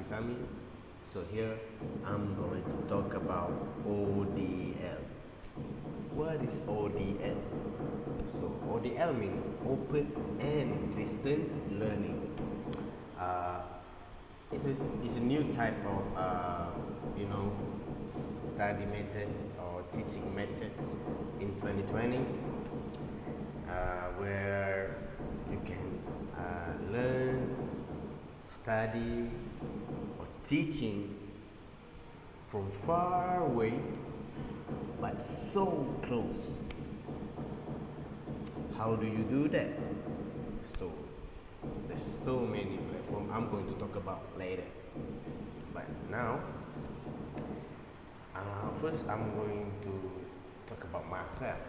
Sami. So here I'm going to talk about ODL. What is ODL? So ODL means open and distance learning. Uh, it's a new type of you know study method or teaching methods in 2020, where you can learn, study, or teaching from far away but so close. How do you do that? So there's so many platforms I'm going to talk about later. But now, first I'm going to talk about myself,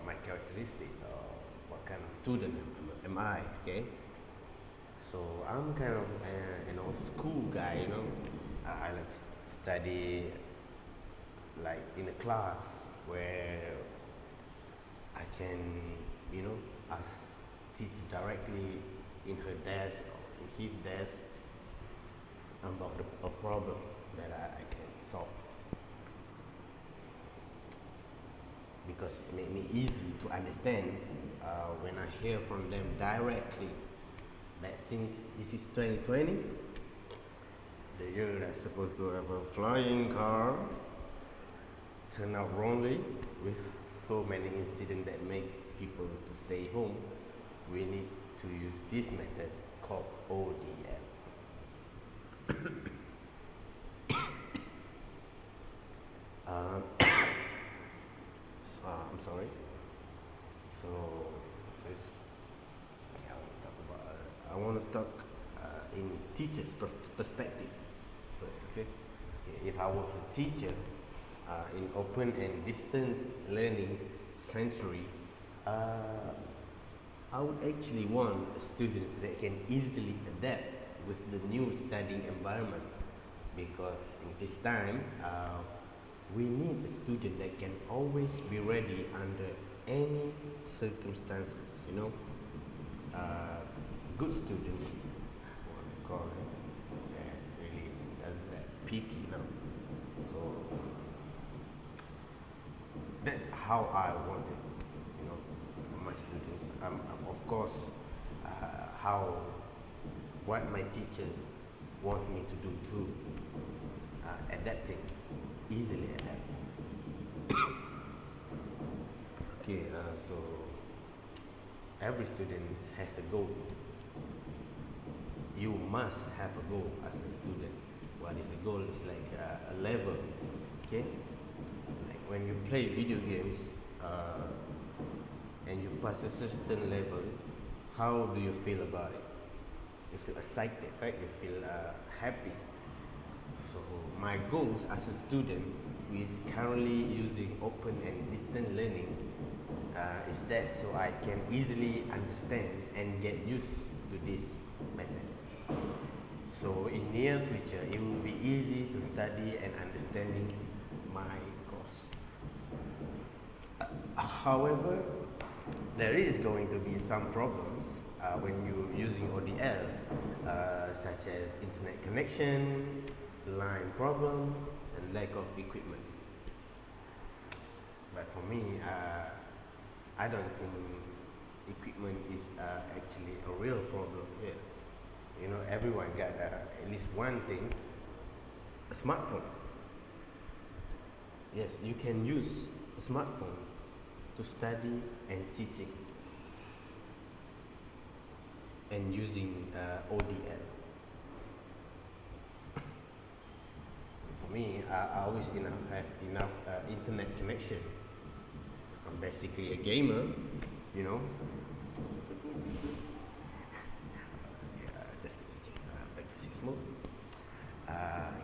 my characteristic, what kind of student am I? Okay. So I'm kind of an old school guy, you know. I like study like in a class where I can, you know, ask teach directly in her desk or in his desk about a problem that I can solve, because it's made me easy to understand when I hear from them directly that since this is 2020, the year that's supposed to have a flying car, turned out wrongly with so many incidents that make people to stay home. We need to use this method called ODL. um, I'm sorry. So, first, okay, I want to talk in teacher's perspective first. Okay? Okay, if I was a teacher in open and distance learning century, I would actually want students that can easily adapt with the new studying environment, because in this time we need a student that can always be ready under any circumstances. You know, good students, what we call it, that really does that picky now. So that's how I want it, you know, my students. Of course, how what my teachers want me to do too, adapting, easily adapt. Okay, so every student has a goal. You must have a goal as a student. What is a goal? It's like a level, okay? Like when you play video games and you pass a certain level, how do you feel about it? You feel excited, right? You feel happy. So my goals as a student who is currently using open and distant learning is that so I can easily understand and get used to this method. So in near future, it will be easy to study and understanding my course. However, there is going to be some problems when you're using ODL, such as internet connection, line problem, and lack of equipment. But for me, I don't think equipment is actually a real problem here. You know, everyone got at least one thing, a smartphone. Yes, you can use a smartphone to study and teaching and using ODL. For me, I always have enough internet connection. I'm basically a gamer, you know. Just back to 6 mode.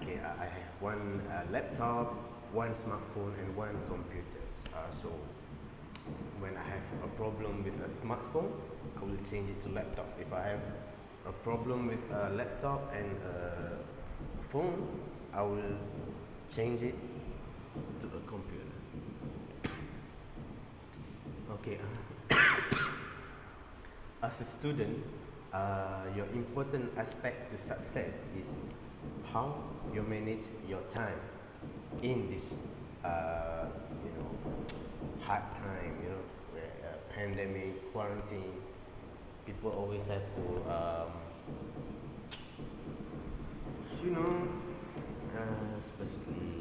Okay, I have one laptop, one smartphone, and one computer. So when I have a problem with a smartphone, I will change it to laptop. If I have a problem with a laptop and a phone, I will change it to a computer. Okay. As a student, your important aspect to success is how you manage your time in this you know, hard time, you know, where, pandemic, quarantine. People always have to you know, especially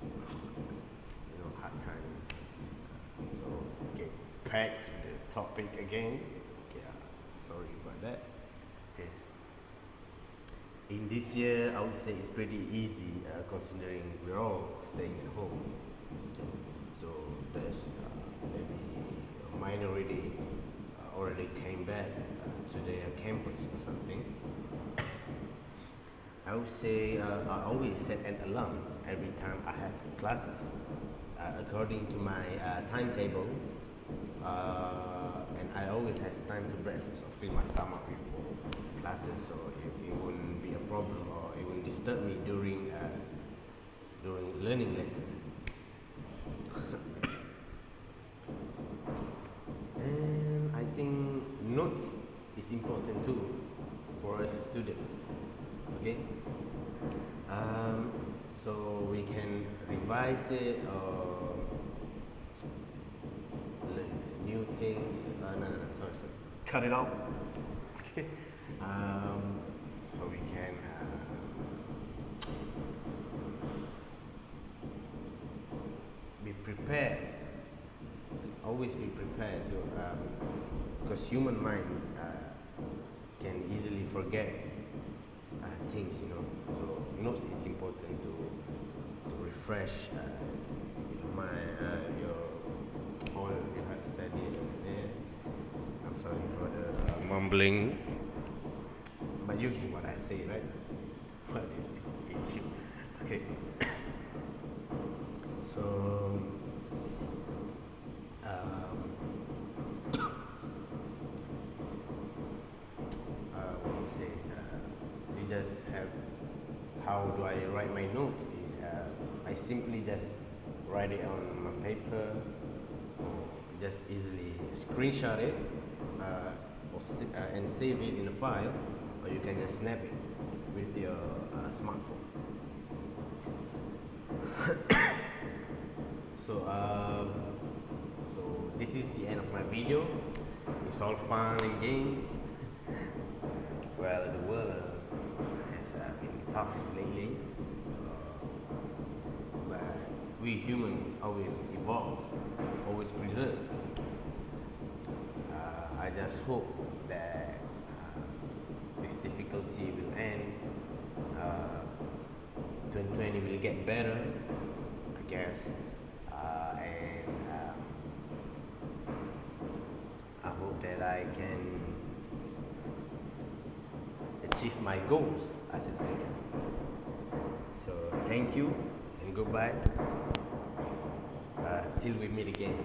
you know, hard times. So get back to the topic again. Yeah, sorry about that. Okay. In this year, I would say it's pretty easy, considering we're all staying at home. So there's maybe a minority already came back to their campus or something. I would say I always set an alarm every time I have classes according to my timetable, and I always have time to breakfast or fill my stomach before classes, so it wouldn't be a problem or it wouldn't disturb me during learning lesson. And I think notes is important too for us students. Okay, so we can revise it or learn new thing. No, sorry, cut it out. Okay, so we can be prepared. Always be prepared. So, because human minds can easily forget things, you know. So notes is important to refresh your mind, your all you have studied over there. I'm sorry for the mumbling, but you get what I say, right? What is this issue? Okay. So what you say is you just have, how do I write my notes is I simply just write it on my paper, or just easily screenshot it and save it in a file, or you can just snap it with your smartphone. So this is the end of my video. It's all fun and games. Well, the world has been tough lately, but we humans always evolve, always preserve. I just hope that this difficulty will end. 2020 will get better, I guess, and I hope that I can achieve my goals as a student. So thank you and goodbye till we meet again.